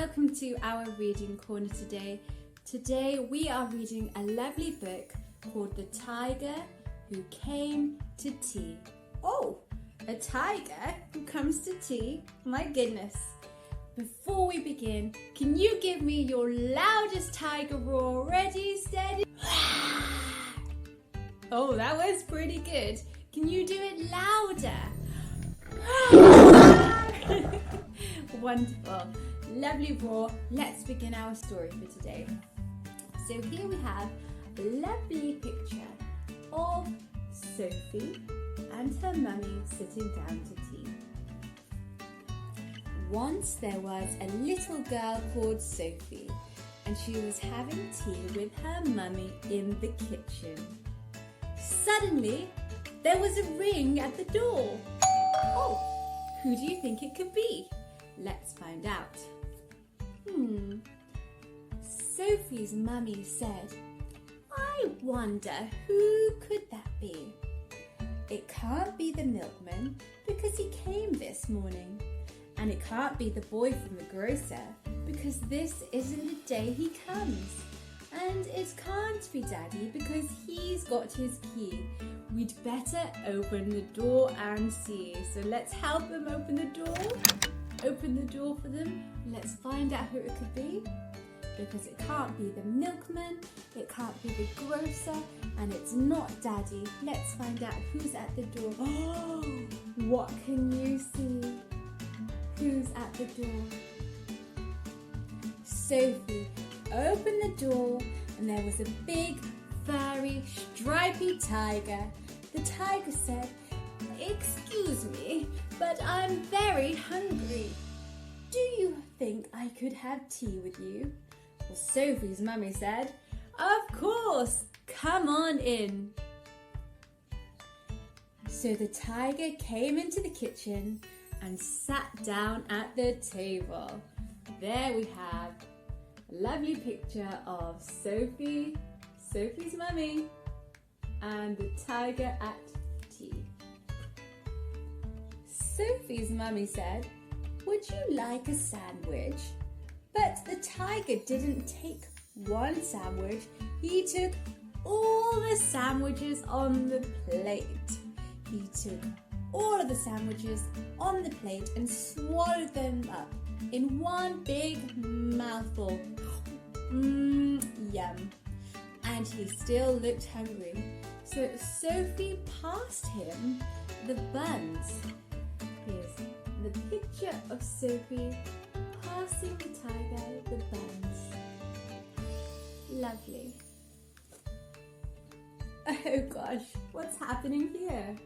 welcome to our reading corner today. Today we are reading a lovely book called The Tiger Who Came to Tea. Oh, a tiger who comes to tea? My goodness. Before we begin, can you give me your loudest tiger roar? Ready, steady? Oh, that was pretty good. Can you do it louder? Wonderful. Lovely roar. Let's begin our story for today. So here we have a lovely picture of Sophie and her mummy sitting down to tea. Once there was a little girl called Sophie, and she was having tea with her mummy in the kitchen. Suddenly, there was a ring at the door. Oh, who do you think it could be? Let's find out. Sophie's mummy said, "I wonder who could that be? It can't be the milkman because he came this morning. And it can't be the boy from the grocer because this isn't the day he comes. And it can't be Daddy because he's got his key. We'd better open the door and see. So let's help him open the door. Open the door for them. Let's find out who it could be. Because it can't be the milkman, it can't be the grocer, and it's not Daddy. Let's find out who's at the door. Oh, what can you see? Who's at the door? Sophie opened the door and there was a big, furry, stripy tiger. The tiger said, "Excuse me, but I'm very hungry. Do you think I could have tea with you?" Well, Sophie's mummy said, "Of course, come on in." So the tiger came into the kitchen and sat down at the table. There we have a lovely picture of Sophie's mummy, and the tiger at tea. Sophie's mummy said, "Would you like a sandwich?" But the tiger didn't take one sandwich. He took all the sandwiches on the plate. He took all of the sandwiches on the plate and swallowed them up in one big mouthful. Yum. And he still looked hungry. So Sophie passed him the buns. Here's the picture of Sophie passing the tiger the buns. Lovely. Oh gosh, what's happening here?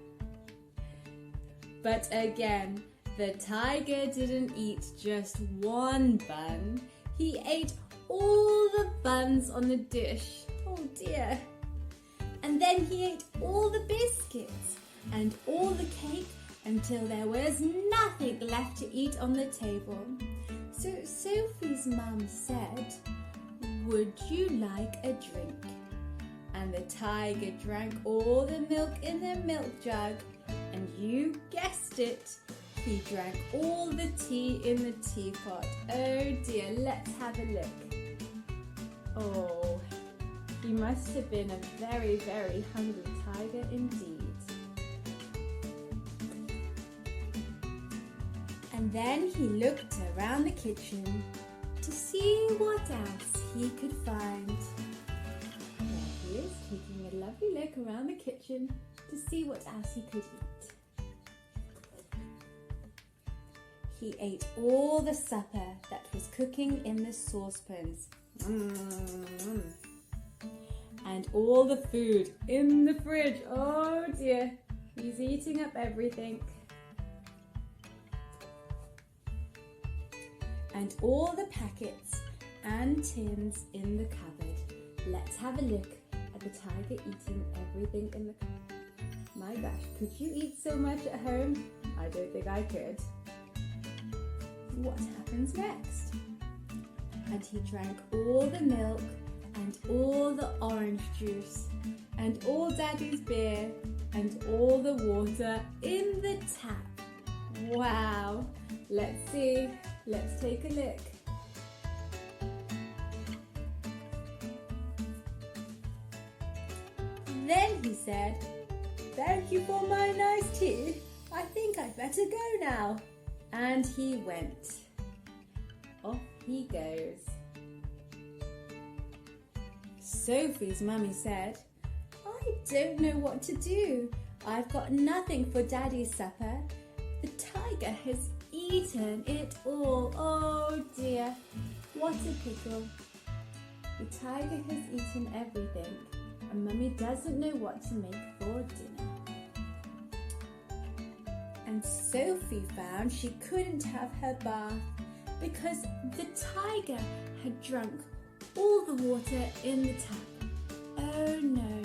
But again, the tiger didn't eat just one bun. He ate all the buns on the dish. Oh dear. And then he ate all the biscuits and all the cake until there was nothing left to eat on the table. So Sophie's mum said, "Would you like a drink?" And the tiger drank all the milk in the milk jug. And you guessed it, he drank all the tea in the teapot. Oh dear, let's have a look. Oh, he must have been a very, very hungry tiger indeed. And then he looked around the kitchen to see what else he could find. There he is, taking a lovely look around the kitchen to see what else he could eat. He ate all the supper that was cooking in the saucepans. And all the food in the fridge. Oh dear, he's eating up everything. And all the packets and tins in the cupboard. Let's have a look at the tiger eating everything in the cupboard. My gosh, could you eat so much at home? I don't think I could. What happens next? And he drank all the milk and all the orange juice and all Daddy's beer and all the water in the tap. Wow! Let's see. Let's take a look. said, "Thank you for my nice tea. I think I'd better go now." And he went. Off he goes. Sophie's mummy said, "I don't know what to do. I've got nothing for Daddy's supper. The tiger has eaten it all. Oh dear, what a pickle." The tiger has eaten everything, and Mummy doesn't know what to make for dinner. And Sophie found she couldn't have her bath because the tiger had drunk all the water in the tap. Oh no,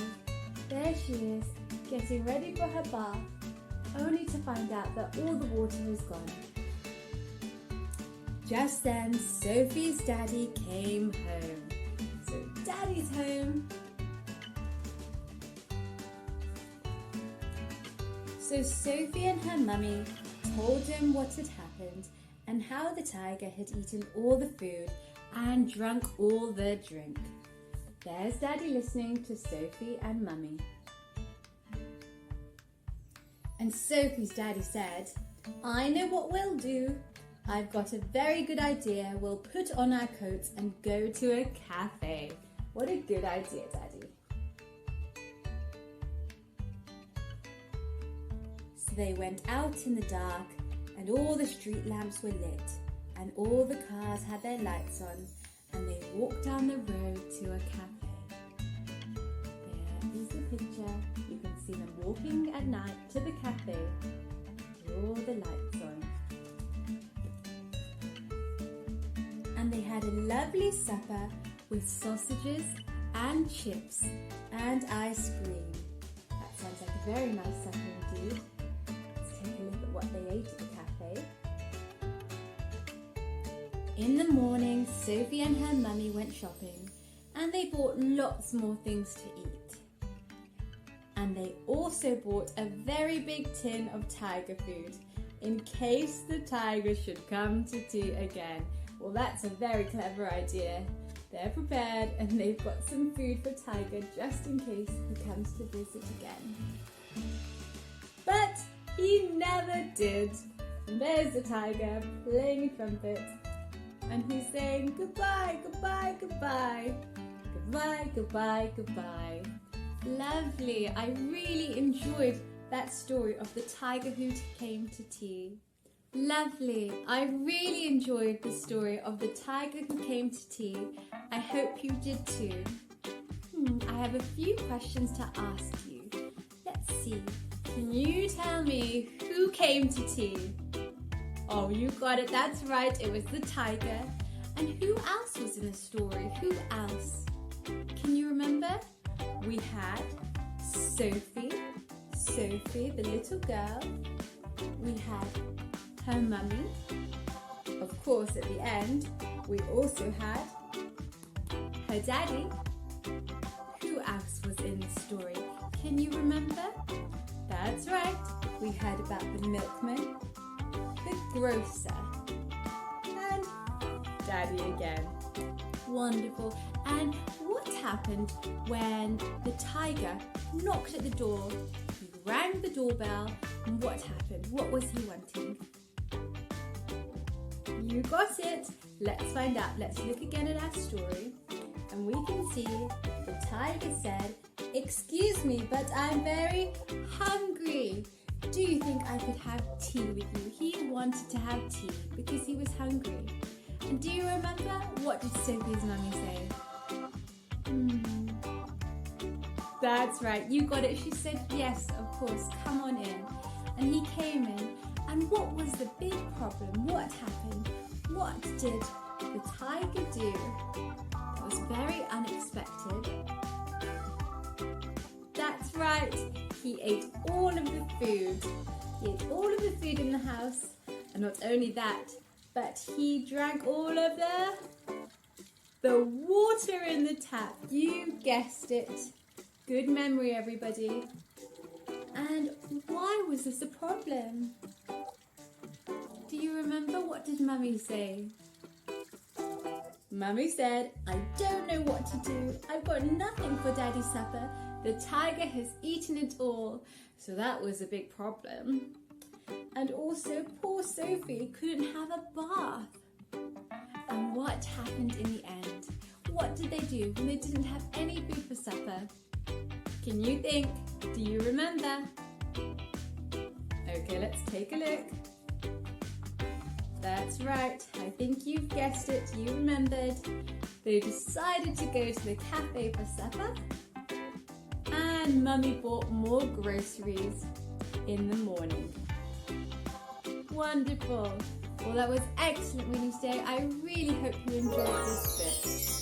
there she is, getting ready for her bath, only to find out that all the water is gone. Just then, Sophie's daddy came home. So Daddy's home. So Sophie and her mummy told him what had happened and how the tiger had eaten all the food and drunk all the drink. There's Daddy listening to Sophie and Mummy. And Sophie's daddy said, "I know what we'll do. I've got a very good idea. We'll put on our coats and go to a cafe." What a good idea, Daddy. So they went out in the dark and all the street lamps were lit and all the cars had their lights on and they walked down the road to a cafe. There is the picture. You can see them walking at night to the cafe with all the lights on. And they had a lovely supper with sausages and chips and ice cream. That sounds like a very nice supper indeed. Let's take a look at what they ate at the cafe. In the morning, Sophie and her mummy went shopping and they bought lots more things to eat. And they also bought a very big tin of tiger food in case the tiger should come to tea again. Well, that's a very clever idea. They're prepared and they've got some food for Tiger just in case he comes to visit again. But he never did. And there's the tiger playing a trumpet and he's saying goodbye, goodbye, goodbye. Goodbye, goodbye, goodbye. Lovely. I really enjoyed that story of the tiger who came to tea. Lovely. I really enjoyed the story of the tiger who came to tea. I hope you did too. I have a few questions to ask you. Let's see. Can you tell me who came to tea? Oh, you got it. That's right. It was the tiger. And who else was in the story? Who else? Can you remember? We had Sophie, the little girl. We had her mummy. Of course, at the end, we also had her daddy. Who else was in the story? Can you remember? That's right. We heard about the milkman, the grocer, and Daddy again. Wonderful. And what happened when the tiger knocked at the door? He rang the doorbell, and what happened? What was he wanting? You got it. Let's find out. Let's look again at our story. And we can see the tiger said, "Excuse me, but I'm very hungry. Do you think I could have tea with you?" He wanted to have tea because he was hungry. And do you remember? What did Sophie's mummy say? That's right. You got it. She said, "Yes, of course. Come on in." And he came in. And what was the big problem? What happened? What did the tiger do? It was very unexpected. That's right. He ate all of the food. He ate all of the food in the house. And not only that, but he drank all of the water in the tap. You guessed it. Good memory, everybody. And why was this a problem? Do you remember? What did Mummy say? Mummy said, "I don't know what to do. I've got nothing for Daddy's supper. The tiger has eaten it all, so that was a big problem. And also, poor Sophie couldn't have a bath. And what happened in the end? What did they do when they didn't have any food for supper? Can you think? Do you remember? Okay, let's take a look. That's right, I think you've guessed it, you remembered. They decided to go to the cafe for supper, and Mummy bought more groceries in the morning. Wonderful! Well, that was excellent reading today. I really hope you enjoyed this bit.